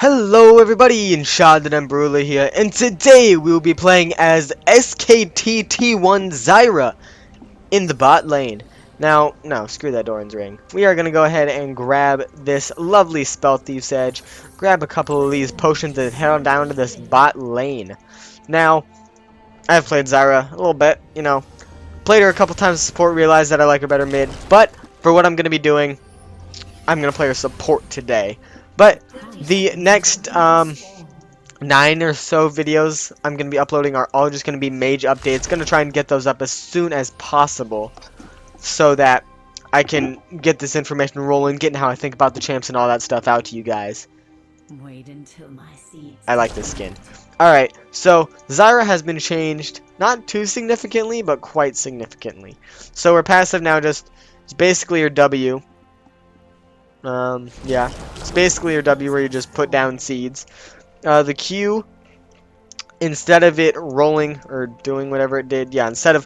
Hello everybody, Enshaedn and Embrula here, and today we will be playing as SKT T1 Zyra in the bot lane. Now, no, screw that Doran's ring. We are going to go ahead and grab this lovely Spell Thief's Edge, grab a couple of these potions and head on down to this bot lane. Now, I've played Zyra a little bit, played her a couple times support, realized that I like her better mid, but for what I'm going to be doing, I'm going to play her support today. But the next 9 or so videos I'm going to be uploading are all just going to be mage updates. Going to try and get those up as soon as possible so that I can get this information rolling, getting how I think about the champs and all that stuff out to you guys. Wait until my seeds. I like this skin. Alright, so Zyra has been changed, not too significantly, but quite significantly. So her passive now just is basically her W. Yeah, it's basically your W where you just put down seeds. The Q, instead of it rolling or doing whatever it did, yeah, instead of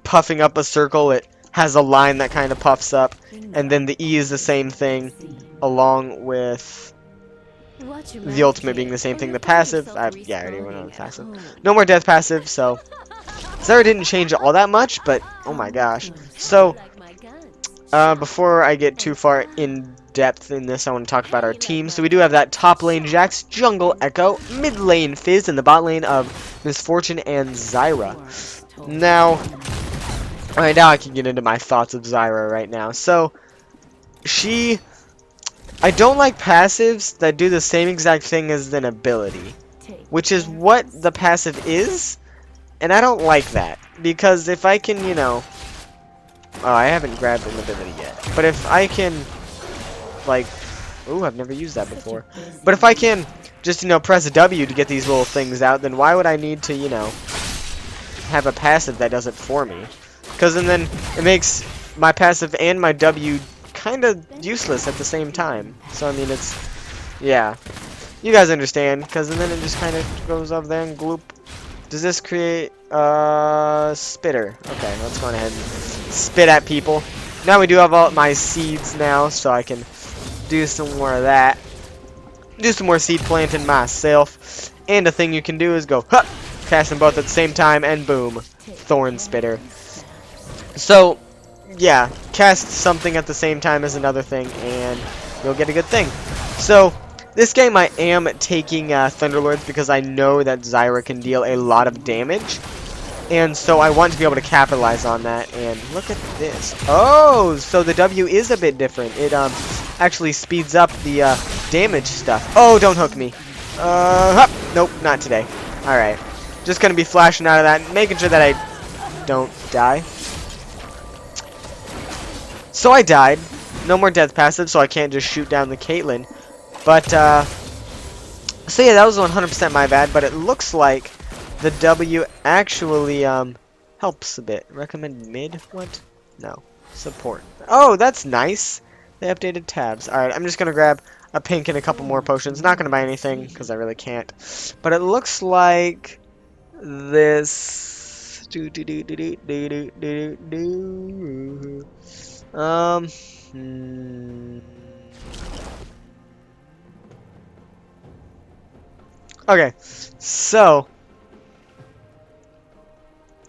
puffing up a circle, it has a line that kind of puffs up. And then the E is the same thing, along with the ultimate being the same thing. The passive, yeah, I already went on the passive. No more death passive, so Zyra didn't change all that much, but oh my gosh. So, before I get too far in depth in this, I want to talk about our team. So we do have that top lane Jax, jungle Echo, mid lane Fizz, and the bot lane of Misfortune and Zyra. Now, alright, now I can get into my thoughts of Zyra right now. So, I don't like passives that do the same exact thing as an ability, which is what the passive is, and I don't like that, because if I can, oh, I haven't grabbed an ability yet. But if I can, like, ooh, I've never used that before. But if I can just, press a W to get these little things out, then why would I need to, have a passive that does it for me? Because then it makes my passive and my W kind of useless at the same time. So, I mean, it's, yeah. You guys understand, because then it just kind of goes up there and gloop. Does this create spitter? Okay, let's go ahead and spit at people. Now we do have all my seeds now, so I can do some more of that. Do some more seed planting myself. And the thing you can do is go, huh, cast them both at the same time, and boom, thorn spitter. So, yeah, cast something at the same time as another thing, and you'll get a good thing. So, this game I am taking Thunderlords because I know that Zyra can deal a lot of damage. And so I want to be able to capitalize on that. And look at this. Oh, so the W is a bit different. It actually speeds up the damage stuff. Oh, don't hook me. Nope, not today. Alright. Just going to be flashing out of that, making sure that I don't die. So I died. No more death passive, so I can't just shoot down the Caitlyn. But, so yeah, that was 100% my bad, but it looks like the W actually, helps a bit. Recommend mid? What? No. Support. Oh, that's nice. They updated tabs. Alright, I'm just gonna grab a pink and a couple more potions. Not gonna buy anything, because I really can't. But it looks like this... Okay, so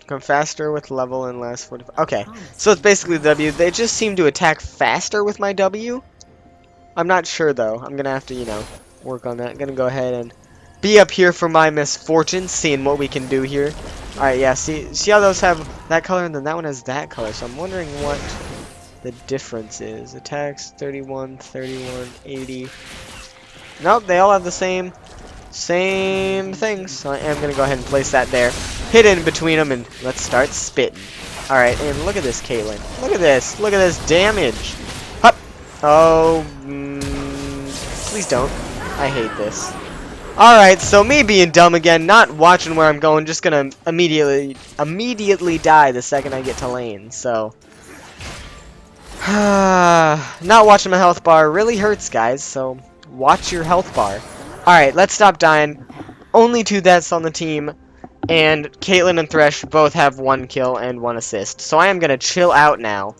come faster with level and last 45. Okay, so it's basically the W. They just seem to attack faster with my W. I'm not sure though. I'm gonna have to, work on that. I'm gonna go ahead and be up here for my Misfortune, seeing what we can do here. All right, yeah. See how those have that color and then that one has that color. So I'm wondering what the difference is. Attacks 31, 31, 80. Nope, they all have the same things. So I am going to go ahead and place that there. Hit in between them and let's start spitting. Alright, and look at this, Caitlyn. Look at this. Look at this damage. Hup. Oh, please don't. I hate this. Alright, so me being dumb again, not watching where I'm going, just going to immediately die the second I get to lane. So, not watching my health bar really hurts, guys. So, watch your health bar. Alright, let's stop dying. Only 2 deaths on the team. And Caitlyn and Thresh both have 1 kill and 1 assist. So I am going to chill out now.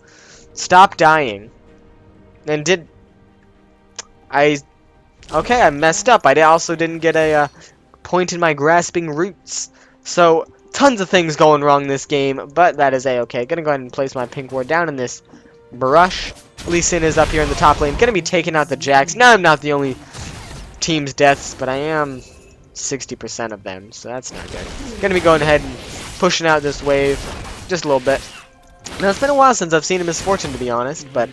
Stop dying. And I Okay, I messed up. I also didn't get a point in my grasping roots. So, tons of things going wrong this game, but that is a-okay. Gonna go ahead and place my pink ward down in this brush. Lee Sin is up here in the top lane. Gonna be taking out the Jax. Now I'm not the only team's deaths, but I am 60% of them, so that's not good. Gonna be going ahead and pushing out this wave just a little bit. Now, it's been a while since I've seen a Misfortune, to be honest, but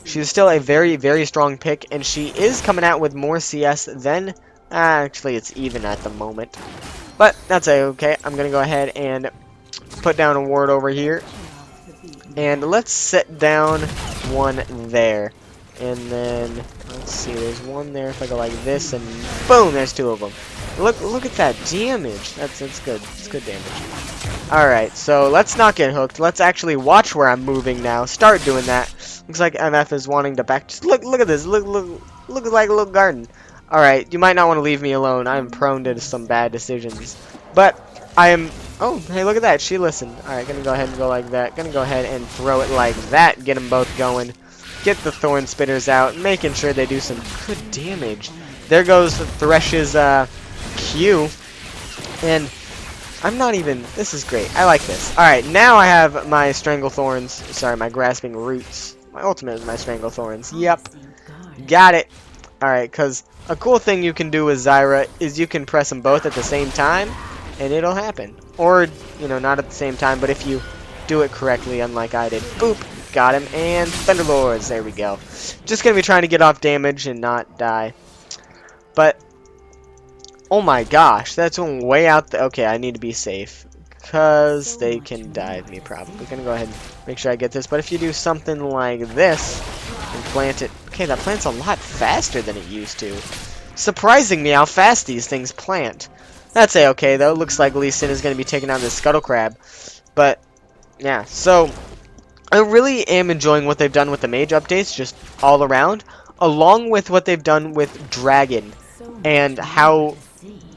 she's still a very, very strong pick, and she is coming out with more CS than... actually, it's even at the moment. But that's okay. I'm going to go ahead and put down a ward over here. And let's set down one there. And then, let's see, there's one there. If I go like this, and boom, there's two of them. Look at that damage. That's good. It's good damage. Alright, so let's not get hooked. Let's actually watch where I'm moving now. Start doing that. Looks like MF is wanting to back. Just look at this. Look like a little garden. Alright, you might not want to leave me alone. I'm prone to some bad decisions. But I am... Oh, hey, look at that. She listened. Alright, gonna go ahead and go like that. Gonna go ahead and throw it like that. Get them both going. Get the Thorn Spitters out. Making sure they do some good damage. There goes Thresh's Q. And I'm not even... This is great. I like this. Alright, now I have my Strangle Thorns. Sorry, my Grasping Roots. My ultimate is my Strangle Thorns. Yep. Got it. Alright, because a cool thing you can do with Zyra is you can press them both at the same time, and it'll happen. Or, you know, not at the same time, but if you do it correctly, unlike I did. Boop. Got him. And Thunderlords. There we go. Just going to be trying to get off damage and not die. But... oh my gosh, that's one way out there. Okay, I need to be safe, because they can dive me probably. Gonna go ahead and make sure I get this, but if you do something like this, and plant it... Okay, that plants a lot faster than it used to. Surprising me how fast these things plant. That's a-okay, though. Looks like Lee Sin is gonna be taking on this Scuttle Crab. But, yeah, so... I really am enjoying what they've done with the mage updates, just all around, along with what they've done with Dragon, and how...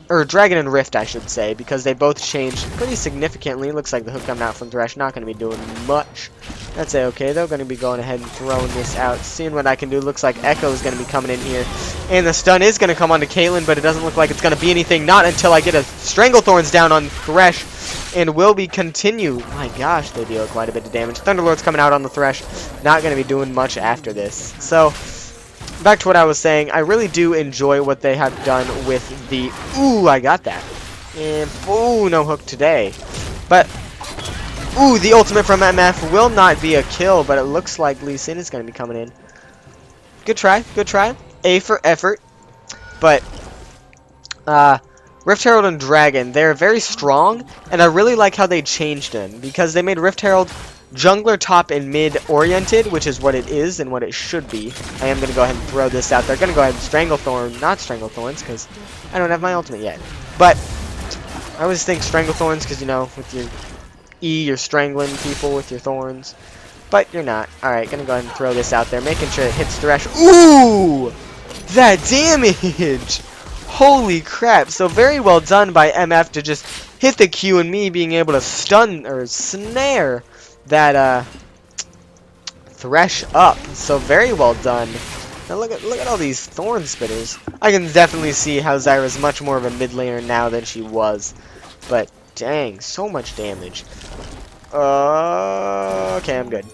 or Dragon and Rift, I should say, because they both changed pretty significantly. Looks like the hook coming out from Thresh, not going to be doing much. That's okay, though. Going to be going ahead and throwing this out, seeing what I can do. Looks like Echo is going to be coming in here. And the stun is going to come onto Caitlyn, but it doesn't look like it's going to be anything. Not until I get a Stranglethorns down on Thresh. And will be continue. My gosh, they deal quite a bit of damage. Thunderlord's coming out on the Thresh. Not going to be doing much after this. So... back to what I was saying, I really do enjoy what they have done with the... Ooh, I got that. And, ooh, no hook today. But, ooh, the ultimate from MF will not be a kill, but it looks like Lee Sin is going to be coming in. Good try, good try. A for effort. But, Rift Herald and Dragon, they're very strong, and I really like how they changed them, because they made Rift Herald... jungler top and mid oriented, which is what it is and what it should be. I am going to go ahead and throw this out there. Going to go ahead and Stranglethorn, not Stranglethorns, because I don't have my ultimate yet. But I always think Stranglethorns because, you know, with your E, you're strangling people with your thorns. But you're not. Alright, going to go ahead and throw this out there, making sure it hits Thresh. Ooh! That damage! Holy crap. So very well done by MF to just hit the Q and me being able to stun or snare that Thresh up. So very well done. Now look at all these Thorn Spitters. I can definitely see how Zyra is much more of a mid laner now than she was. But dang, so much damage. Okay, I'm good.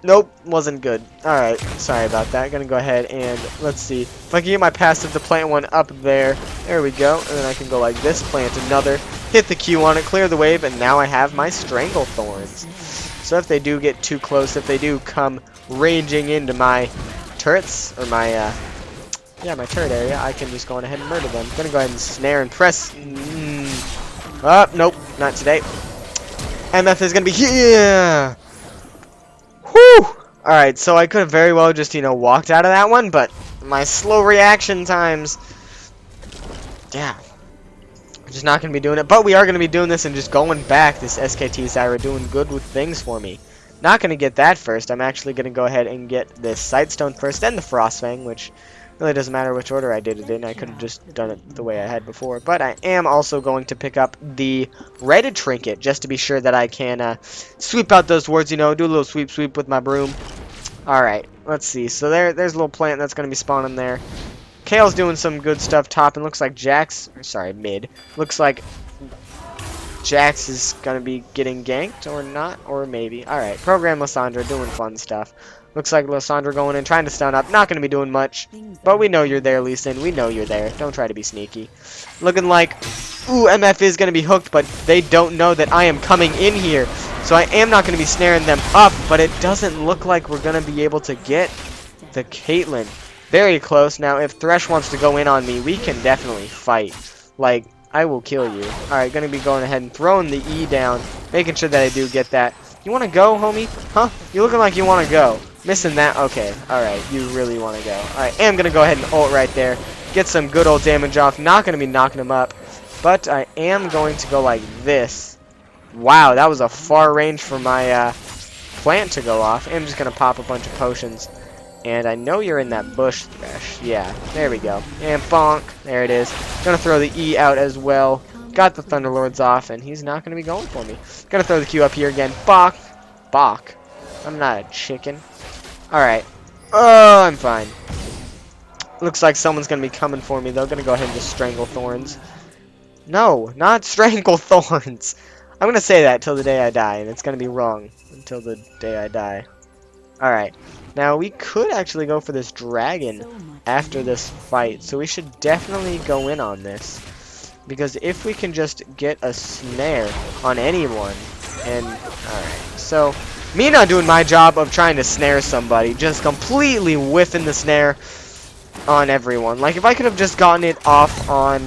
Nope, wasn't good. Alright, sorry about that. Gonna go ahead and let's see. If I can get my passive to plant one up there. There we go. And then I can go like this, plant another, hit the Q on it, clear the wave, and now I have my Strangle Thorns. So if they do get too close, if they do come ranging into my turrets, or my, yeah, my turret area, I can just go on ahead and murder them. Gonna go ahead and snare and press. Oh, nope, not today. MF is gonna be here! Whew! Alright, so I could have very well just, you know, walked out of that one, but my slow reaction times... yeah. I'm just not going to be doing it. But we are going to be doing this and just going back. This SKT Zyra doing good with things for me. Not going to get that first. I'm actually going to go ahead and get this Sightstone first, then the Frostfang, which really doesn't matter which order I did it in. I could have just done it the way I had before. But I am also going to pick up the Red Trinket, just to be sure that I can sweep out those wards, you know, do a little sweep with my broom. Alright, let's see. So there's a little plant that's going to be spawning there. Kale's doing some good stuff top, and looks like Jax, sorry, mid. Looks like Jax is gonna be getting ganked, or not, or maybe. Alright, program Lissandra doing fun stuff. Looks like Lissandra going in, trying to stun up. Not gonna be doing much, but we know you're there, Lee Sin. We know you're there. Don't try to be sneaky. Looking like, ooh, MF is gonna be hooked, but they don't know that I am coming in here. So I am not gonna be snaring them up, but it doesn't look like we're gonna be able to get the Caitlyn. Very close. Now, if Thresh wants to go in on me, we can definitely fight. Like, I will kill you. Alright, gonna be going ahead and throwing the E down. Making sure that I do get that. You wanna go, homie? Huh? You looking like you wanna go. Missing that? Okay. Alright, you really wanna go. Alright, am gonna go ahead and ult right there. Get some good old damage off. Not gonna be knocking him up. But I am going to go like this. Wow, that was a far range for my plant to go off. I'm just gonna pop a bunch of potions. And I know you're in that bush, Thresh. Yeah, there we go. And bonk. There it is. Gonna throw the E out as well. Got the Thunderlords off, and he's not gonna be going for me. Gonna throw the Q up here again. Bok. Bok. I'm not a chicken. Alright. Oh, I'm fine. Looks like someone's gonna be coming for me, though. Gonna go ahead and just strangle Thorns. No, not strangle Thorns. I'm gonna say that till the day I die, and it's gonna be wrong until the day I die. Alright. Now, we could actually go for this dragon after this fight, so we should definitely go in on this. Because if we can just get a snare on anyone, and, alright, so, me not doing my job of trying to snare somebody, just completely whiffing the snare on everyone. Like, if I could have just gotten it off on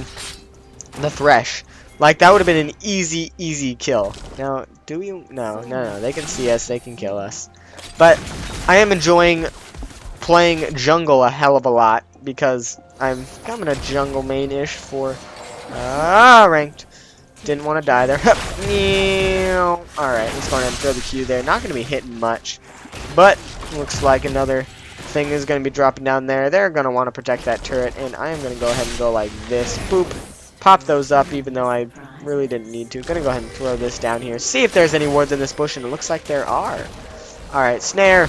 the Thresh, like, that would have been an easy, easy kill. Now, do we? No, they can see us, they can kill us. But I am enjoying playing jungle a hell of a lot because I'm becoming a jungle main-ish for ranked. Didn't want to die there. Alright, let's go ahead and throw the Q there. Not going to be hitting much, but looks like another thing is going to be dropping down there. They're going to want to protect that turret, and I am going to go ahead and go like this. Boop. Pop those up, even though I really didn't need to. Gonna go ahead and throw this down here. See if there's any wards in this bush, and it looks like there are. Alright, snare.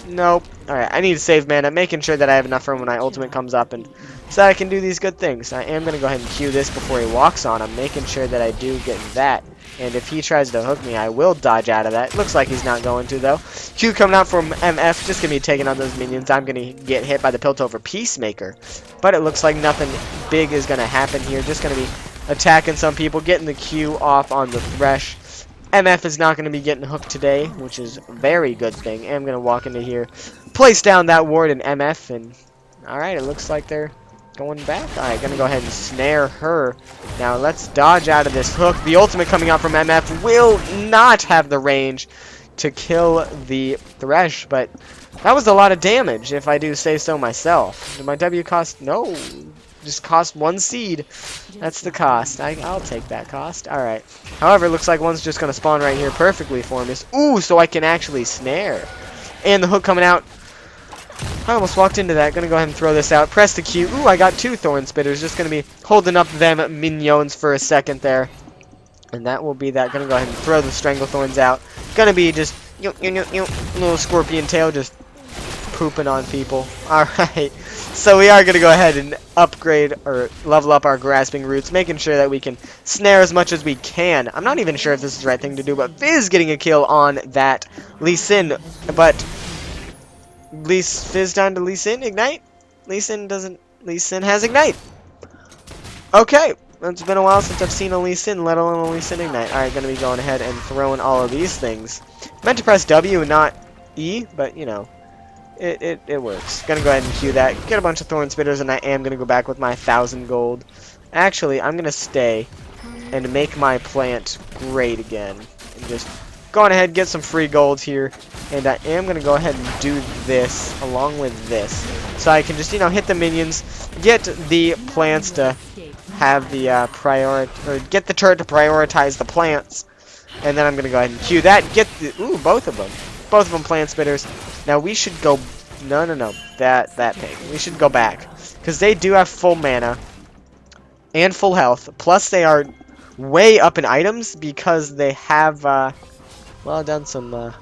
Nope. Alright, I need to save mana, making sure that I have enough room when my ultimate comes up, and so that I can do these good things. I am gonna go ahead and Q this before he walks on. I'm making sure that I do get that. And if he tries to hook me, I will dodge out of that. Looks like he's not going to, though. Q coming out from MF, just gonna be taking on those minions. I'm gonna get hit by the Piltover Peacemaker. But it looks like nothing big is gonna happen here. Just gonna be attacking some people, getting the Q off on the Thresh. MF is not gonna be getting hooked today, which is a very good thing. I'm gonna walk into here, place down that ward in MF, and alright, it looks like they're going back. Alright, gonna go ahead and snare her. Now let's dodge out of this hook. The ultimate coming out from MF will not have the range to kill the Thresh, but that was a lot of damage, if I do say so myself. Did my W cost? No. Just cost 1 seed. That's the cost. I'll take that cost. Alright. However, it looks like one's just gonna spawn right here perfectly for me. Ooh, so I can actually snare. And the hook coming out. I almost walked into that. Gonna go ahead and throw this out. Press the Q. Ooh, I got 2 Thorn Spitters. Just gonna be holding up them minions for a second there. And that will be that. Gonna go ahead and throw the Strangle Thorns out. Gonna be just little scorpion tail just pooping on people. Alright. So we are gonna go ahead and upgrade or level up our grasping roots, making sure that we can snare as much as we can. I'm not even sure if this is the right thing to do, but Fizz getting a kill on that Lee Sin, but Fizz down to Lee Sin, ignite? Lee Sin has ignite. Okay, it's been a while since I've seen a Lee Sin, let alone a Lee Sin ignite. Alright, gonna be going ahead and throwing all of these things. Meant to press W and not E, but you know, it works. Gonna go ahead and Q that, get a bunch of Thorn Spitters, and I am gonna go back with my 1,000 gold. Actually, I'm gonna stay and make my plant great again. And just go on ahead, get some free gold here. And I am going to go ahead and do this along with this. So I can just, you know, hit the minions, get the plants to have the get the turret to prioritize the plants. And then I'm going to go ahead and Q that, get the, ooh, both of them. Both of them plant spitters. Now we should go, no, that pig. We should go back. Because they do have full mana and full health. Plus they are way up in items because they have, well, done some,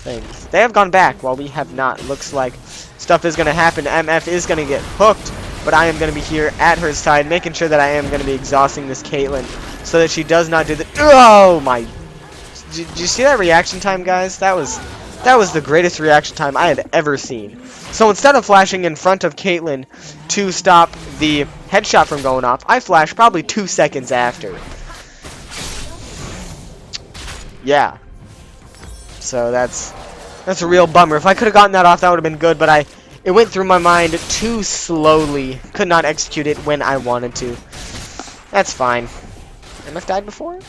things. They have gone back while we have not. Looks like stuff is going to happen. MF is going to get hooked. but I am going to be here at her side, making sure that I am going to be exhausting this Caitlyn so that she does not do the... Oh my... Did you see that reaction time, guys? That was the greatest reaction time I had ever seen. So instead of flashing in front of Caitlyn to stop the headshot from going off, I flashed probably 2 seconds after. Yeah. So that's a real bummer. If I could have gotten that off, that would have been good, but it went through my mind too slowly. Could not execute it when I wanted to. That's fine. MF died before?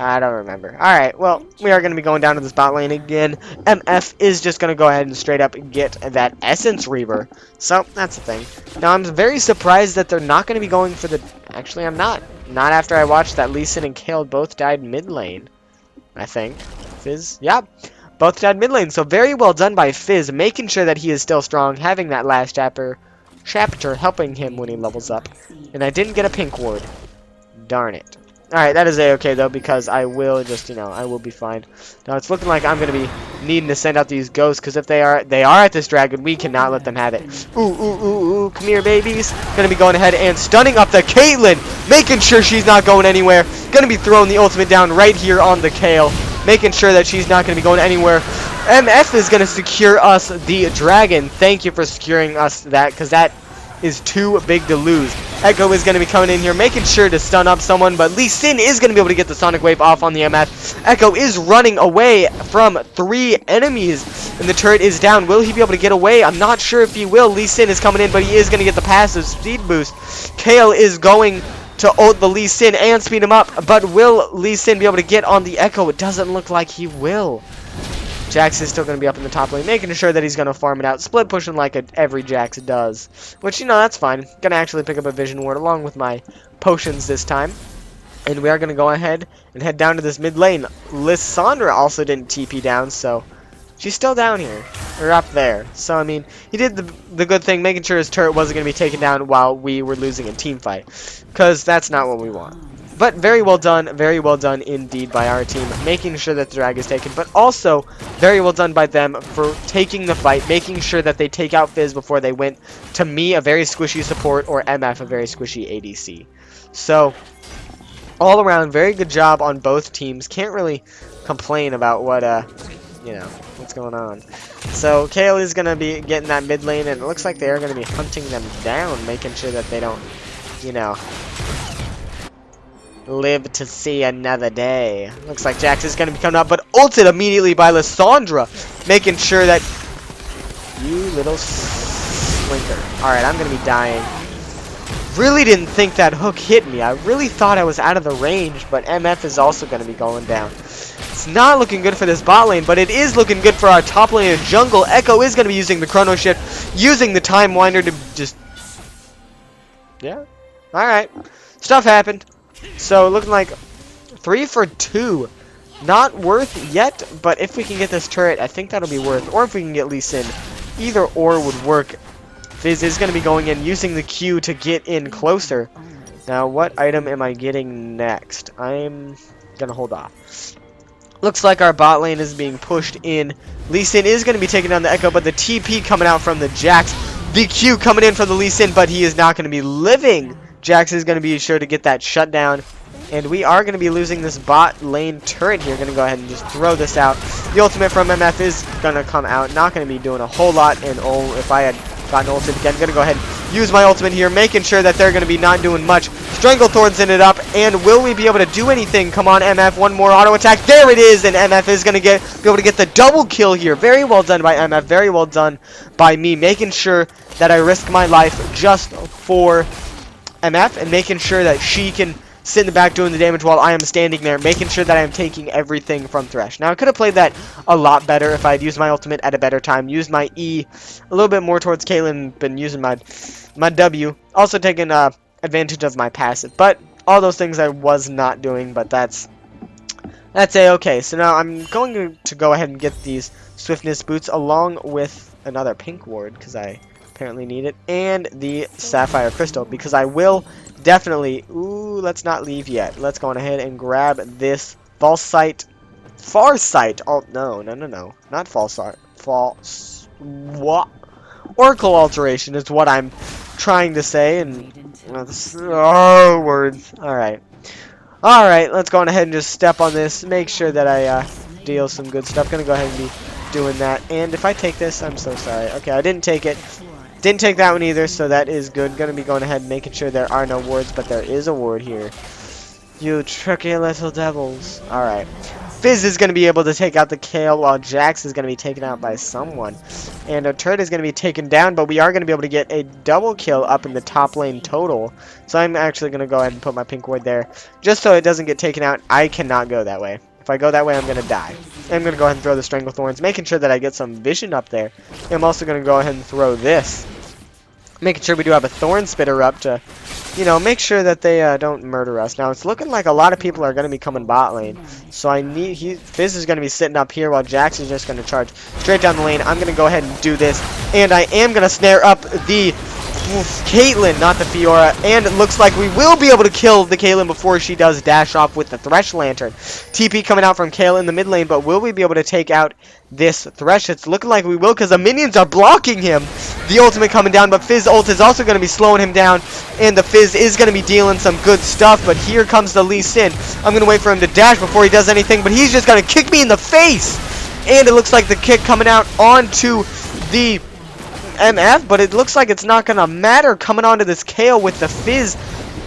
I don't remember. Alright, well, we are going to be going down to this bot lane again. MF is just going to go ahead and straight up get that Essence Reaver. So, that's the thing. Now, I'm very surprised that they're not going to be going for the... Actually, I'm not. Not after I watched that Lee Sin and Kale both died mid lane. I think. Fizz? Yeah. Both died mid lane. So, very well done by Fizz, making sure that he is still strong, having that last chapter helping him when he levels up. And I didn't get a pink ward. Darn it. Alright, that is a-okay though, because I will just, I will be fine. Now it's looking like I'm gonna be needing to send out these ghosts, because if they are at this dragon, we cannot let them have it. Ooh, ooh, ooh, ooh, come here, babies. Gonna be going ahead and stunning up the Caitlyn, making sure she's not going anywhere. Gonna be throwing the ultimate down right here on the Kale, making sure that she's not gonna be going anywhere. MF is gonna secure us the dragon. Thank you for securing us that, because that is too big to lose. Echo is going to be coming in here, making sure to stun up someone, but Lee Sin is going to be able to get the Sonic Wave off on the MF. Echo is running away from 3 enemies, and the turret is down. Will he be able to get away? I'm not sure if he will. Lee Sin is coming in, but he is going to get the passive speed boost. Kale is going to ult the Lee Sin and speed him up, but will Lee Sin be able to get on the Echo? It doesn't look like he will. Jax is still going to be up in the top lane, making sure that he's going to farm it out. Split pushing like every Jax does. Which, that's fine. Going to actually pick up a Vision Ward along with my potions this time. And we are going to go ahead and head down to this mid lane. Lissandra also didn't TP down, so she's still down here. Or up there. So, I mean, he did the good thing, making sure his turret wasn't going to be taken down while we were losing a team fight. Because that's not what we want. But very well done indeed by our team, making sure that the drag is taken, but also very well done by them for taking the fight, making sure that they take out Fizz before they went to me, a very squishy support, or MF, a very squishy ADC. So, all around, very good job on both teams. Can't really complain about what, what's going on. So, Kale is going to be getting that mid lane, and it looks like they are going to be hunting them down, making sure that they don't, live to see another day. Looks like Jax is going to be coming up, but ulted immediately by Lissandra, making sure that... You little slinker. Alright, I'm going to be dying. Really didn't think that hook hit me. I really thought I was out of the range, but MF is also going to be going down. It's not looking good for this bot lane, but it is looking good for our top lane and jungle. Echo is going to be using the Chrono Shift, using the Time Winder to just... Yeah. Alright. Stuff happened. So, looking like 3 for 2. Not worth yet, but if we can get this turret, I think that'll be worth. Or if we can get Lee Sin. Either or would work. Fizz is going to be going in, using the Q to get in closer. Now, what item am I getting next? I'm going to hold off. Looks like our bot lane is being pushed in. Lee Sin is going to be taking down the Echo, but the TP coming out from the Jax. The Q coming in for the Lee Sin, but he is not going to be living. Jax is going to be sure to get that shutdown. And we are going to be losing this bot lane turret here. Going to go ahead and just throw this out. The ultimate from MF is going to come out. Not going to be doing a whole lot. And oh, if I had gotten ulted again, going to go ahead and use my ultimate here. Making sure that they're going to be not doing much. Stranglethorns in it up. And will we be able to do anything? Come on, MF. One more auto attack. There it is. And MF is going to be able to get the double kill here. Very well done by MF. Very well done by me. Making sure that I risk my life just for MF and making sure that she can sit in the back doing the damage while I am standing there, making sure that I am taking everything from Thresh. Now, I could have played that a lot better if I had used my ultimate at a better time, used my E a little bit more towards Caitlyn, been using my W, also taking advantage of my passive. But all those things I was not doing, but that's a-okay. So now I'm going to go ahead and get these Swiftness boots along with another pink ward, because I apparently need it, and the Sapphire Crystal, because I will definitely... Ooh, let's not leave yet. Let's go on ahead and grab this Farsight. Oh, no. Not Farsight. What? Oracle Alteration is what I'm trying to say, and oh, words. All right, let's go on ahead and just step on this. Make sure that I deal some good stuff. Gonna go ahead and be doing that. And if I take this, I'm so sorry. Okay, I didn't take it. Didn't take that one either, so that is good. Gonna be going ahead and making sure there are no wards, but there is a ward here. You tricky little devils. All right. Fizz is going to be able to take out the Kale, while Jax is going to be taken out by someone. And a turret is going to be taken down, but we are going to be able to get a double kill up in the top lane total. So I'm actually going to go ahead and put my pink ward there, just so it doesn't get taken out. I cannot go that way. If I go that way, I'm going to die. I'm going to go ahead and throw the Strangle Thorns, making sure that I get some vision up there. I'm also going to go ahead and throw this, making sure we do have a Thorn Spitter up to, you know, make sure that they don't murder us. Now, it's looking like a lot of people are going to be coming bot lane. So I need, Fizz is going to be sitting up here while Jax is just going to charge straight down the lane. I'm going to go ahead and do this. And I am going to snare up the Caitlyn, not the Fiora. And it looks like we will be able to kill the Caitlyn before she does dash off with the Thresh Lantern. TP coming out from Kale in the mid lane, but will we be able to take out this Thresh? It's looking like we will, because the minions are blocking him. The ultimate coming down, but Fizz ult is also going to be slowing him down, and the Fizz is going to be dealing some good stuff, but here comes the Lee Sin. I'm going to wait for him to dash before he does anything, but he's just going to kick me in the face, and it looks like the kick coming out onto the MF, but it looks like it's not going to matter coming onto this Kale with the Fizz,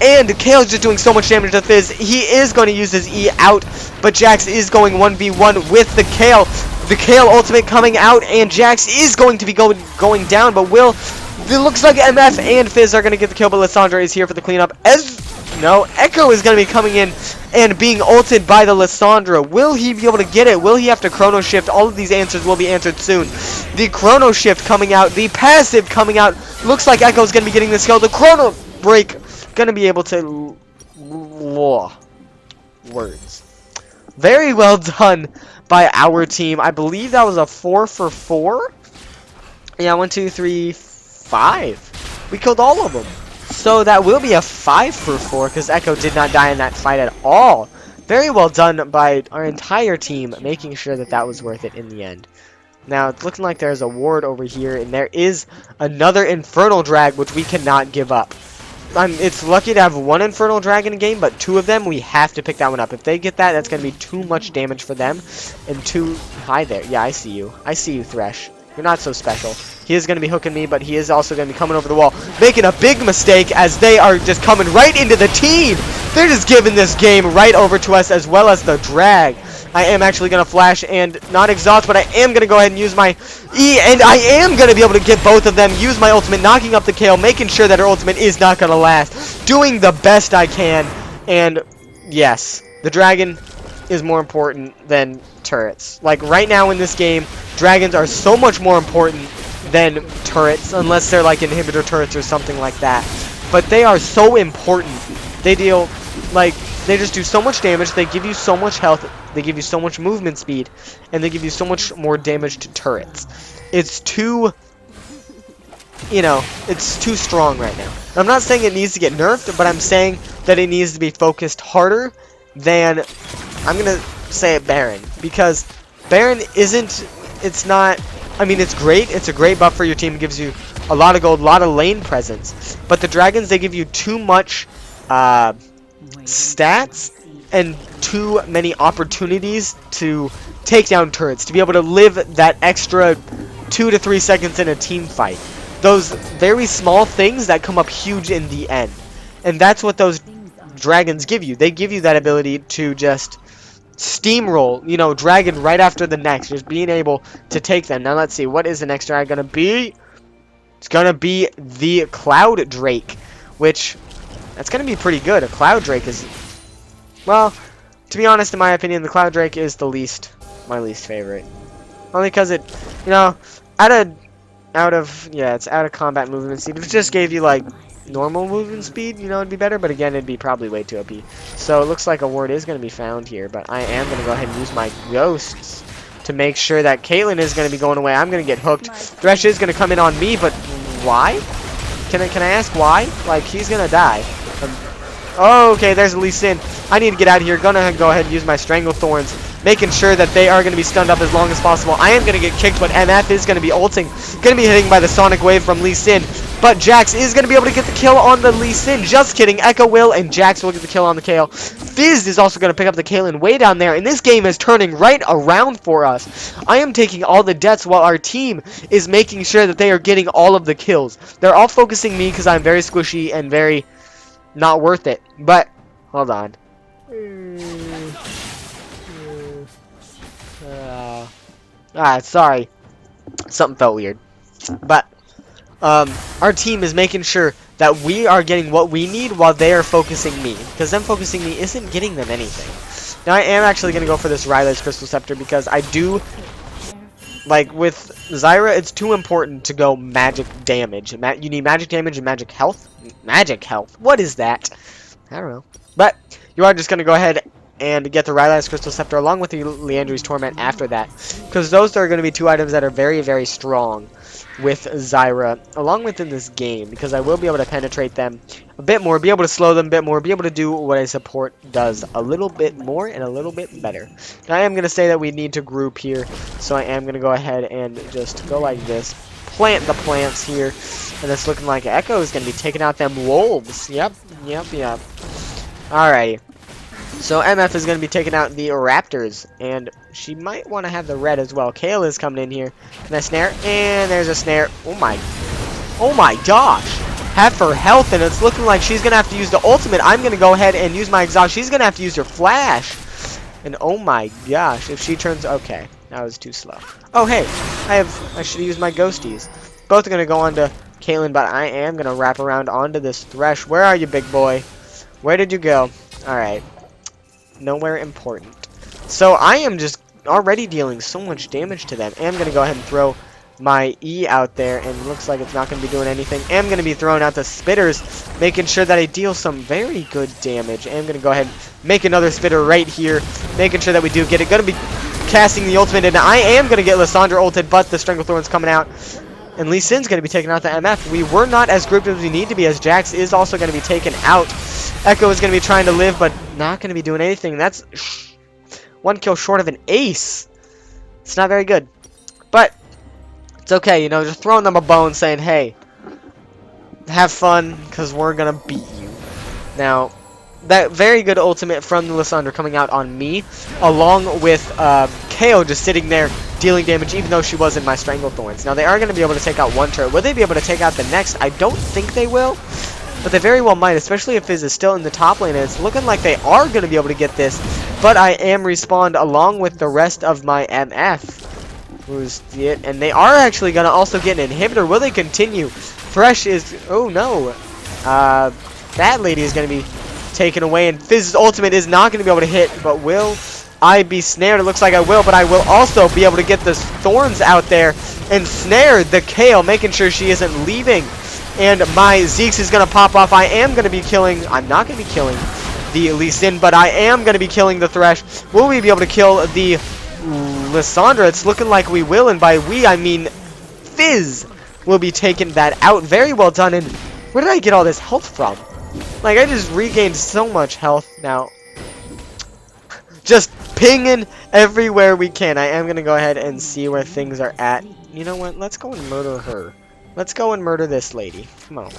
and Kale's just doing so much damage to Fizz. He is going to use his E out, but Jax is going 1v1 with the Kale. The Kale ultimate coming out, and Jax is going to be going down, but it looks like MF and Fizz are going to get the kill, but Lissandra is here for the cleanup. No, Echo is going to be coming in and being ulted by the Lissandra. Will he be able to get it? Will he have to Chrono Shift? All of these answers will be answered soon. The Chrono Shift coming out, the passive coming out. Looks like Echo's going to be getting this kill. The Chrono Break going to be able to... Words. Very well done by our team. I believe that was a 4 for 4. Yeah, 1, 2, 3, 5. We killed all of them. So that will be a 5 for 4, because Echo did not die in that fight at all. Very well done by our entire team, making sure that that was worth it in the end. Now, it's looking like there's a ward over here, and there is another Infernal Drag, which we cannot give up. It's lucky to have one Infernal Drag in a game, but 2 of them, we have to pick that one up. If they get that, that's going to be too much damage for them. And hi there. Yeah, I see you. I see you, Thresh. You're not so special. He is going to be hooking me, but he is also going to be coming over the wall, making a big mistake as they are just coming right into the team. They're just giving this game right over to us, as well as the drag. I am actually going to flash and not exhaust, but I am going to go ahead and use my E, and I am going to be able to get both of them, use my ultimate, knocking up the Kale, making sure that her ultimate is not going to last, doing the best I can, and yes, the dragon is more important than turrets. Like, right now in this game, dragons are so much more important than turrets, unless they're like inhibitor turrets or something like that. But they are so important. They deal, like, they just do so much damage, they give you so much health, they give you so much movement speed, and they give you so much more damage to turrets. It's too, you know, it's too strong right now. I'm not saying it needs to get nerfed, but I'm saying that it needs to be focused harder than, I'm going to say it, Baron. Because Baron isn't, it's not, I mean, it's great. It's a great buff for your team. It gives you a lot of gold, a lot of lane presence. But the dragons, they give you too much stats and too many opportunities to take down turrets, to be able to live that extra 2 to 3 seconds in a team fight. Those very small things that come up huge in the end. And that's what those dragons give you. They give you that ability to just steamroll, you know, dragon right after the next, just being able to take them. Now let's see, what is the next dragon gonna be? It's gonna be the Cloud Drake, which, that's gonna be pretty good. A Cloud Drake is, well, to be honest, in my opinion, the Cloud Drake is my least favorite. Only because it, you know, it's out of combat movement speed. If it just gave you, like, normal movement speed, you know, it'd be better, but again, it'd be probably way too OP. So it looks like a ward is going to be found here, but I am going to go ahead and use my ghosts to make sure that Caitlyn is going to be going away. I'm going to get hooked. Thresh is going to come in on me, but why? Can I ask why? Like, he's going to die. Oh, okay, there's Lee Sin. I need to get out of here. Gonna go ahead and use my Strangle Thorns. making sure that they are going to be stunned up as long as possible. I am going to get kicked, but MF is going to be ulting. Going to be hitting by the Sonic Wave from Lee Sin. But Jax is going to be able to get the kill on the Lee Sin. Just kidding. Echo will, and Jax will get the kill on the Kayle. Fizz is also going to pick up the Kaylin way down there, and this game is turning right around for us. I am taking all the deaths while our team is making sure that they are getting all of the kills. They're all focusing me because I'm very squishy and very not worth it. But, hold on. Sorry. Something felt weird. But, our team is making sure that we are getting what we need while they are focusing me. Because them focusing me isn't getting them anything. Now, I am actually going to go for this Ryla's Crystal Scepter because I do... Like, with Zyra, it's too important to go magic damage. You need magic damage and magic health? Magic health? What is that? I don't know. But, you are just going to go ahead and get the Ryla's Crystal Scepter along with the Leandry's Torment after that. Because those are going to be two items that are very, very strong with Zyra, along within this game. Because I will be able to penetrate them a bit more, be able to slow them a bit more, be able to do what a support does a little bit more and a little bit better. Now, I am going to say that we need to group here, so I am going to go ahead and just go like this. Plant the plants here, and it's looking like Echo is going to be taking out them wolves. Yep. Alrighty. So MF is going to be taking out the Raptors, and she might want to have the red as well. Kayle is coming in here. And a snare, and there's a snare. Oh my gosh. Half her health, and it's looking like she's going to have to use the ultimate. I'm going to go ahead and use my exhaust. She's going to have to use her flash. And oh my gosh, if she turns... Okay, that was too slow. Oh, hey, I should have used my ghosties. Both are going to go on to Kaylin, but I am going to wrap around onto this Thresh. Where are you, big boy? Where did you go? Alright. Nowhere important. So I am just already dealing so much damage to them. I'm going to go ahead and throw my E out there, and it looks like it's not going to be doing anything. I'm going to be throwing out the spitters, making sure that I deal some very good damage. I'm going to go ahead and make another spitter right here, making sure that we do get it. Going to be casting the ultimate, and I am going to get Lissandra ulted, but the Stranglethorn's coming out. And Lee Sin's going to be taking out the MF. We were not as grouped as we need to be, as Jax is also going to be taken out. Echo is going to be trying to live, but not going to be doing anything. That's one kill short of an ace. It's not very good. But it's okay, you know, just throwing them a bone saying, hey, have fun, because we're going to beat you. Now, that very good ultimate from the Lissandra coming out on me, along with Kayle just sitting there dealing damage, even though she was in my Stranglethorns. Now, they are going to be able to take out one turret. Will they be able to take out the next? I don't think they will, but they very well might, especially if Fizz is still in the top lane, and it's looking like they are going to be able to get this, but I am respawned along with the rest of my MF. Who's it? And they are actually going to also get an inhibitor. Will they continue? Thresh is... Oh, no. That lady is going to be taken away, and Fizz's ultimate is not going to be able to hit, but will I be snared? It looks like I will, but I will also be able to get the thorns out there and snare the Kayle, making sure she isn't leaving. And my Zeke's is going to pop off. I am going to be killing... I'm not going to be killing the Lee Sin, but I am going to be killing the Thresh. Will we be able to kill the Lissandra? It's looking like we will, and by we, I mean Fizz will be taking that out. Very well done, and where did I get all this health from? Like, I just regained so much health now. Just pinging everywhere we can. I am going to go ahead and see where things are at. You know what? Let's go and murder her. Let's go and murder this lady. Come on.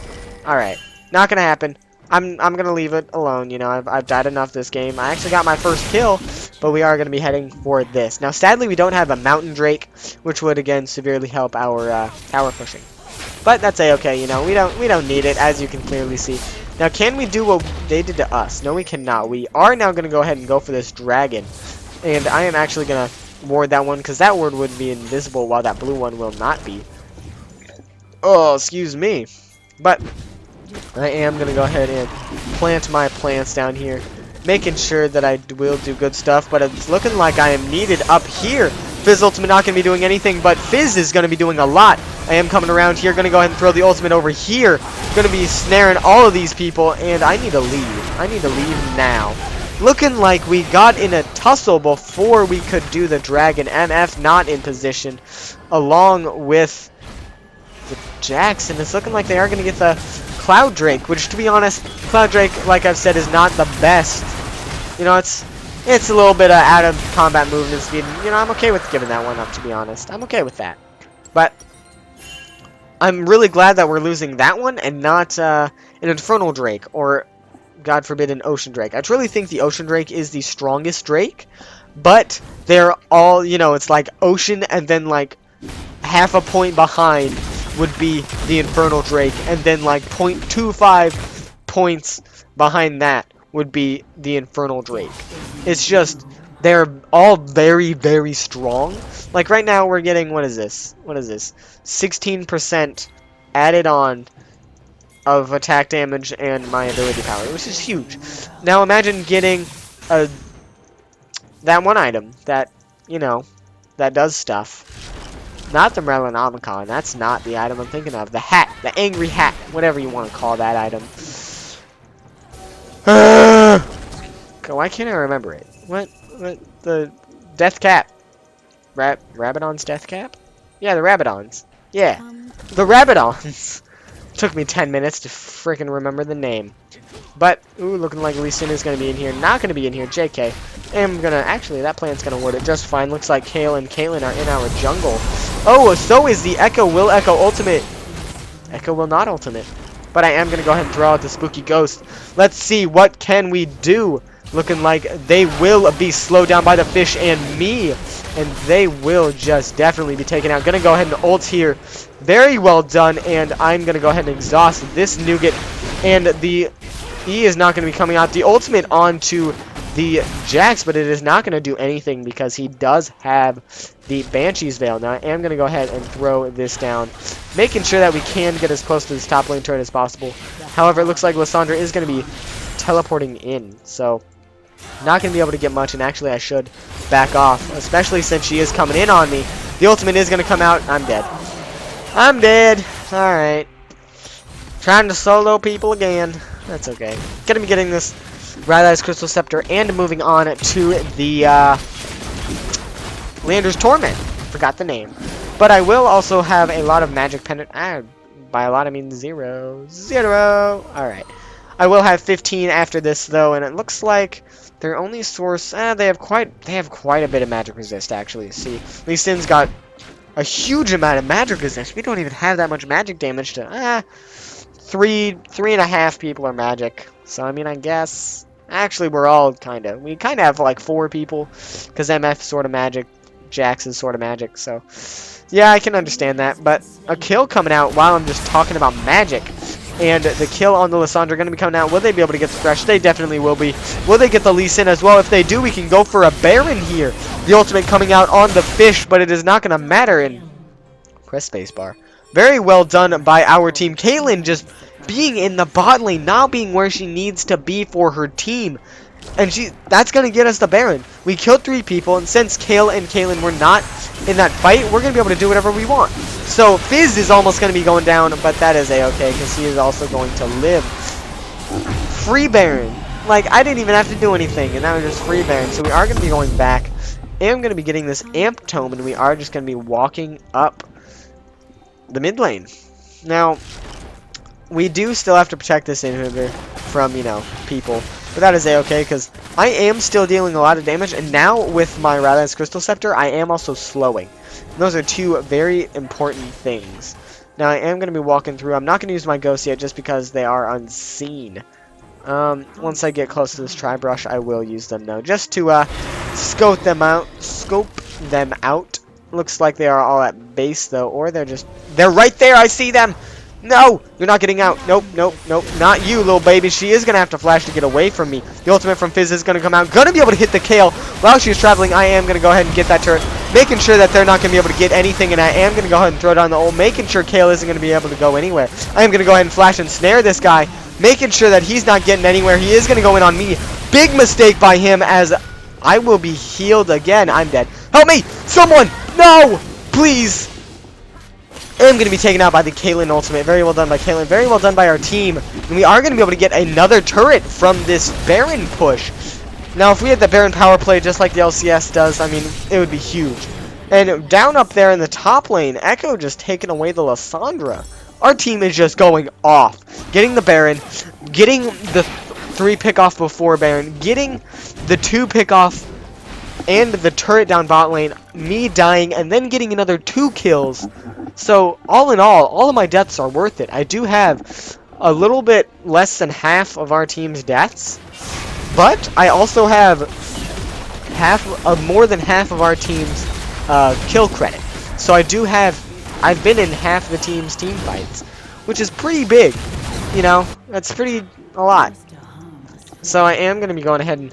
Alright. Not going to happen. I'm going to leave it alone. You know, I've died enough this game. I actually got my first kill, but we are going to be heading for this. Now, sadly, we don't have a Mountain Drake, which would, again, severely help our tower pushing. But that's a-okay, you know. We don't need it, as you can clearly see. Now, can we do what they did to us? No, we cannot. We are now going to go ahead and go for this dragon. And I am actually going to ward that one, because that ward would be invisible, while that blue one will not be. Oh, excuse me. But I am going to go ahead and plant my plants down here, making sure that I will do good stuff. But it's looking like I am needed up here. Fizz ultimate not going to be doing anything, but Fizz is going to be doing a lot. I am coming around here, going to go ahead and throw the ultimate over here. Going to be snaring all of these people, and I need to leave. I need to leave now. Looking like we got in a tussle before we could do the dragon. MF not in position, along with the Jackson. It's looking like they are going to get the Cloud Drake, which, to be honest, Cloud Drake, like I've said, is not the best. You know, it's It's a little bit of out of combat movement speed. You know, I'm okay with giving that one up, to be honest. I'm okay with that. But I'm really glad that we're losing that one and not an Infernal Drake or, God forbid, an Ocean Drake. I truly think the Ocean Drake is the strongest Drake, but they're all, you know, it's like Ocean and then like half a point behind would be the Infernal Drake, and then like 0.25 points behind that would be the Infernal Drake. It's just, they're all very, very strong. Like right now we're getting, what is this? 16% added on of attack damage and my ability power, which is huge. Now imagine getting that one item that, you know, that does stuff. Not the Melanomicon, that's not the item I'm thinking of. The hat, the angry hat, whatever you want to call that item. Why can't I remember it? What the Death Cap? Rabadon's Death Cap? Yeah, the Rabadons. Yeah, the Rabadons. Took me 10 minutes to freaking remember the name. But, ooh, looking like Lee Sin is going to be in here. Not going to be in here, JK. I'm going to, actually, that plan's going to word it just fine. Looks like Kale and Caitlyn are in our jungle. Oh, so is the Echo. Will Echo ultimate? Echo will not ultimate. But I am going to go ahead and throw out the Spooky Ghost. Let's see, what can we do? Looking like they will be slowed down by the fish and me. And they will just definitely be taken out. Gonna go ahead and ult here. Very well done. And I'm gonna go ahead and exhaust this Nougat. And the E is not gonna be coming out. The ultimate onto the Jax, but it is not gonna do anything because he does have the Banshee's Veil. Now I am gonna go ahead and throw this down, making sure that we can get as close to this top lane turret as possible. However, it looks like Lissandra is gonna be teleporting in, so not going to be able to get much, and actually I should back off, especially since she is coming in on me. The ultimate is going to come out. I'm dead. I'm dead. Alright. Trying to solo people again. That's okay. Going to be getting this Rylai's Crystal Scepter and moving on to the Leander's Torment. Forgot the name. But I will also have a lot of magic pendant. By a lot I mean 0. 0. Alright. I will have 15 after this though, and it looks like their only source, they have quite a bit of magic resist actually. See, Lee Sin's got a huge amount of magic resist. We don't even have that much magic damage to, 3.5 people are magic. So I mean, I guess actually we kind of have like 4 people, because MF sort of magic, Jax is sort of magic. So yeah, I can understand that. But a kill coming out while I'm just talking about magic. And the kill on the Lissandra going to be coming out. Will they be able to get the Thresh? They definitely will be. Will they get the Lee Sin as well? If they do, we can go for a Baron here. The ultimate coming out on the fish, but it is not going to matter. And press spacebar. Very well done by our team. Caitlyn just being in the bot lane, now being where she needs to be for her team. And that's going to get us the Baron. We killed 3 people, and since Kale and Caitlyn were not in that fight, we're going to be able to do whatever we want. So Fizz is almost going to be going down, but that is a-okay, because he is also going to live. Free Baron. Like, I didn't even have to do anything, and that was just free Baron. So we are going to be going back. And I'm going to be getting this Amp Tome, and we are just going to be walking up the mid lane. Now, we do still have to protect this inhibitor from, you know, people. But that is a-okay, because I am still dealing a lot of damage, and now with my Rylai's Crystal Scepter, I am also slowing. And those are 2 very important things. Now, I am going to be walking through. I'm not going to use my Ghost yet, just because they are unseen. Once I get close to this Tri-Brush, I will use them, though, just to scope them out. Looks like they are all at base, though, or they're right there. I see them. No, you're not getting out. Nope, nope, nope. Not you, little baby. She is going to have to flash to get away from me. The ultimate from Fizz is going to come out. Going to be able to hit the Kale. While she's traveling, I am going to go ahead and get that turret. Making sure that they're not going to be able to get anything. And I am going to go ahead and throw down the ult. Making sure Kale isn't going to be able to go anywhere. I am going to go ahead and flash and snare this guy. Making sure that he's not getting anywhere. He is going to go in on me. Big mistake by him, as I will be healed again. I'm dead. Help me! Someone! No! Please! I am going to be taken out by the Caitlyn ultimate. Very well done by Caitlyn. Very well done by our team. And we are going to be able to get another turret from this Baron push. Now, if we had the Baron power play just like the LCS does, I mean, it would be huge. And down up there in the top lane, Echo just taking away the Lissandra. Our team is just going off. Getting the Baron, getting the 3 pick off before Baron, getting the 2 pick off and the turret down bot lane, me dying, and then getting another 2 kills. So, all in all of my deaths are worth it. I do have a little bit less than half of our team's deaths, but I also have more than half of our team's kill credit. So I've been in half the team's team fights, which is pretty big. You know, that's a lot. So I am going to be going ahead and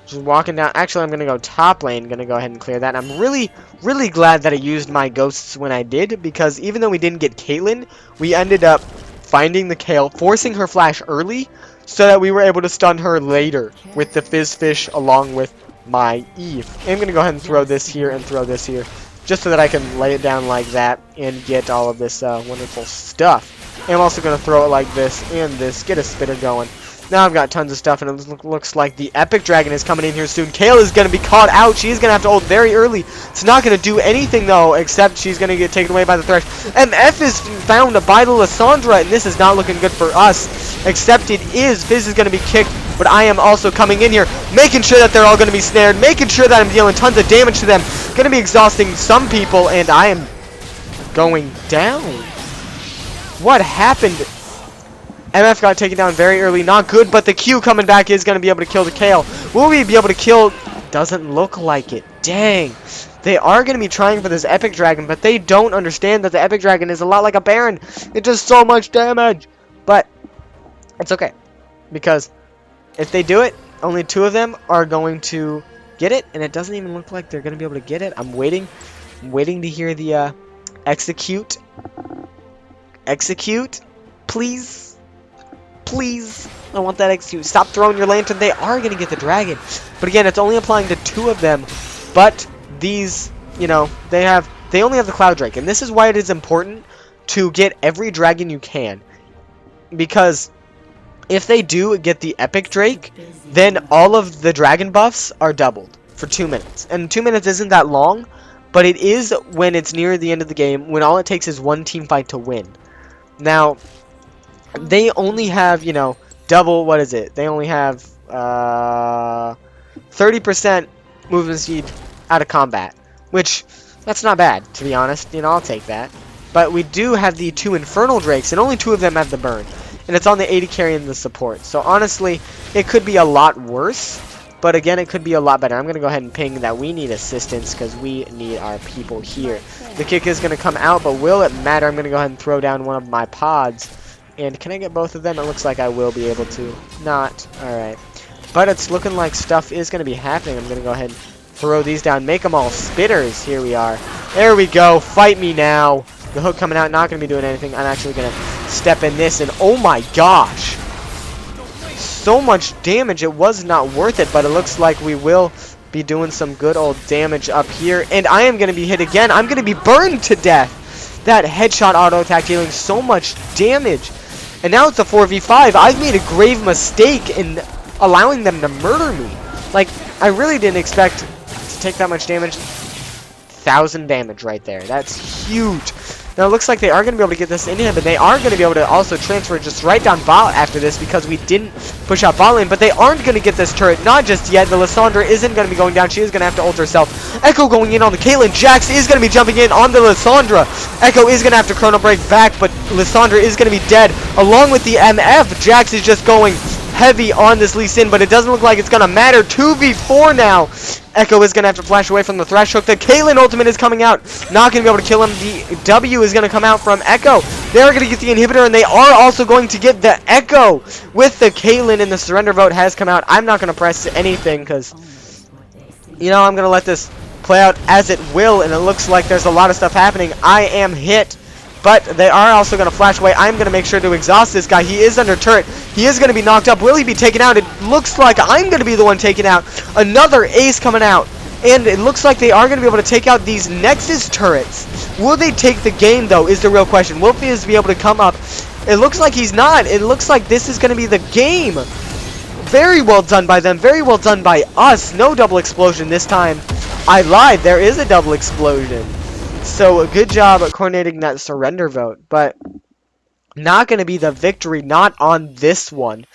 just walking down. Actually, I'm going to go top lane. Going to go ahead and clear that. I'm really, really glad that I used my ghosts when I did, because even though we didn't get Caitlyn, we ended up finding the Kayle, forcing her flash early, so that we were able to stun her later with the Fizz Fish along with my Eve. I'm going to go ahead and throw this here and throw this here, just so that I can lay it down like that and get all of this wonderful stuff. And I'm also going to throw it like this and this, get a spitter going. Now I've got tons of stuff, and it looks like the Epic Dragon is coming in here soon. Kayle is going to be caught out. She's going to have to ult very early. It's not going to do anything, though, except she's going to get taken away by the Thresh. MF is found by the Lissandra, and this is not looking good for us, except it is. Fizz is going to be kicked, but I am also coming in here, making sure that they're all going to be snared, making sure that I'm dealing tons of damage to them. Going to be exhausting some people, and I am going down. What happened? MF got taken down very early. Not good, but the Q coming back is going to be able to kill the Kayle. Will we be able to kill? Doesn't look like it. Dang. They are going to be trying for this Epic Dragon, but they don't understand that the Epic Dragon is a lot like a Baron. It does so much damage. But it's okay, because if they do it, only 2 of them are going to get it, and it doesn't even look like they're going to be able to get it. I'm waiting to hear the execute. Execute, please. Please, I want that execute. Stop throwing your lantern. They are going to get the dragon. But again, it's only applying to 2 of them. But these, you know, they only have the Cloud Drake. And this is why it is important to get every dragon you can. Because if they do get the Epic Drake, then all of the dragon buffs are doubled for 2 minutes. And 2 minutes isn't that long, but it is when it's near the end of the game, when all it takes is 1 team fight to win. Now, they only have, you know, double, what is it? They only have 30% movement speed out of combat, which, that's not bad, to be honest. You know, I'll take that. But we do have the 2 Infernal Drakes, and only 2 of them have the burn. And it's on the AD carry and the support. So, honestly, it could be a lot worse. But, again, it could be a lot better. I'm going to go ahead and ping that we need assistance, because we need our people here. The kick is going to come out, but will it matter? I'm going to go ahead and throw down one of my pods. And can I get both of them? It looks like I will be able to. Not. Alright. But it's looking like stuff is going to be happening. I'm going to go ahead and throw these down. Make them all spitters. Here we are. There we go. Fight me now. The hook coming out. Not going to be doing anything. I'm actually going to step in this. And oh my gosh. So much damage. It was not worth it. But it looks like we will be doing some good old damage up here. And I am going to be hit again. I'm going to be burned to death. That headshot auto attack dealing so much damage. And now it's a 4v5. I've made a grave mistake in allowing them to murder me. Like, I really didn't expect to take that much damage. 1,000 damage right there. That's huge. Now, it looks like they are going to be able to get this in him, but they are going to be able to also transfer just right down bot after this, because we didn't push out bot lane, but they aren't going to get this turret. Not just yet. The Lissandra isn't going to be going down. She is going to have to ult herself. Echo going in on the Caitlyn. Jax is going to be jumping in on the Lissandra. Echo is going to have to chrono break back, but Lissandra is going to be dead. Along with the MF, Jax is just going heavy on this Lee Sin, but it doesn't look like it's going to matter. 2v4 now. Echo is going to have to flash away from the Thresh Hook. The Caitlyn ultimate is coming out. Not going to be able to kill him. The W is going to come out from Echo. They're going to get the inhibitor, and they are also going to get the Echo with the Caitlyn, and the surrender vote has come out. I'm not going to press anything because, you know, I'm going to let this play out as it will, and it looks like there's a lot of stuff happening. I am hit. But they are also going to flash away. I'm going to make sure to exhaust this guy. He is under turret. He is going to be knocked up. Will he be taken out? It looks like I'm going to be the one taken out. Another ace coming out. And it looks like they are going to be able to take out these Nexus turrets. Will they take the game, though, is the real question. Will Fizz be able to come up? It looks like he's not. It looks like this is going to be the game. Very well done by them. Very well done by us. No double explosion this time. I lied. There is a double explosion. So, a good job at coordinating that surrender vote, but not going to be the victory, not on this one,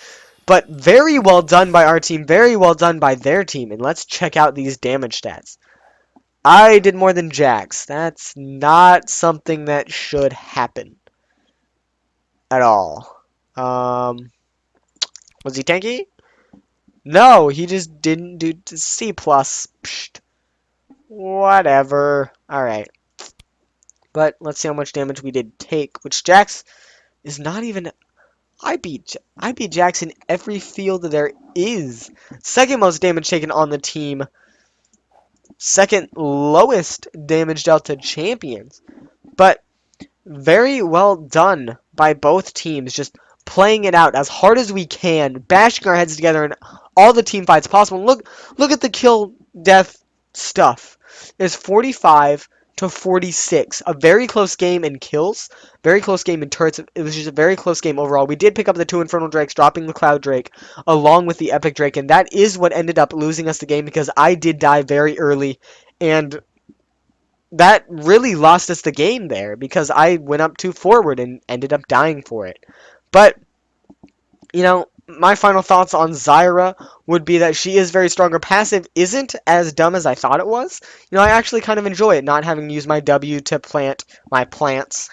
But very well done by our team, very well done by their team. And let's check out these damage stats. I did more than Jax. That's not something that should happen at all. Was he tanky? No, he just didn't do C+. Psht. Whatever. Alright. But let's see how much damage we did take, which Jax is not even... I beat Jax in every field there is. Second most damage taken on the team. Second lowest damage dealt to champions. But very well done by both teams, just playing it out as hard as we can, bashing our heads together in all the team fights possible. Look at the kill death stuff. It's 45 to 46. A very close game in kills, very close game in turrets. It was just a very close game overall. We did pick up the 2 Infernal Drakes, dropping the Cloud Drake along with the Epic Drake, and that is what ended up losing us the game because I did die very early, and that really lost us the game there because I went up too forward and ended up dying for it. But, you know, my final thoughts on Zyra would be that she is very strong. Her passive isn't as dumb as I thought it was. You know, I actually kind of enjoy it, not having to use my W to plant my plants.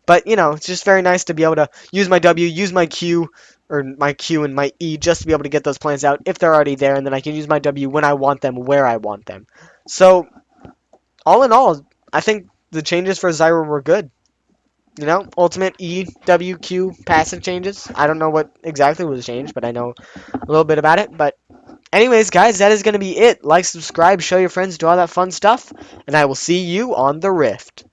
But, you know, it's just very nice to be able to use my W, use my Q, or my Q and my E just to be able to get those plants out if they're already there, and then I can use my W when I want them, where I want them. So, all in all, I think the changes for Zyra were good. You know, ultimate E, W, Q, passive changes. I don't know what exactly was changed, but I know a little bit about it. But anyways, guys, that is going to be it. Like, subscribe, show your friends, do all that fun stuff, and I will see you on the Rift.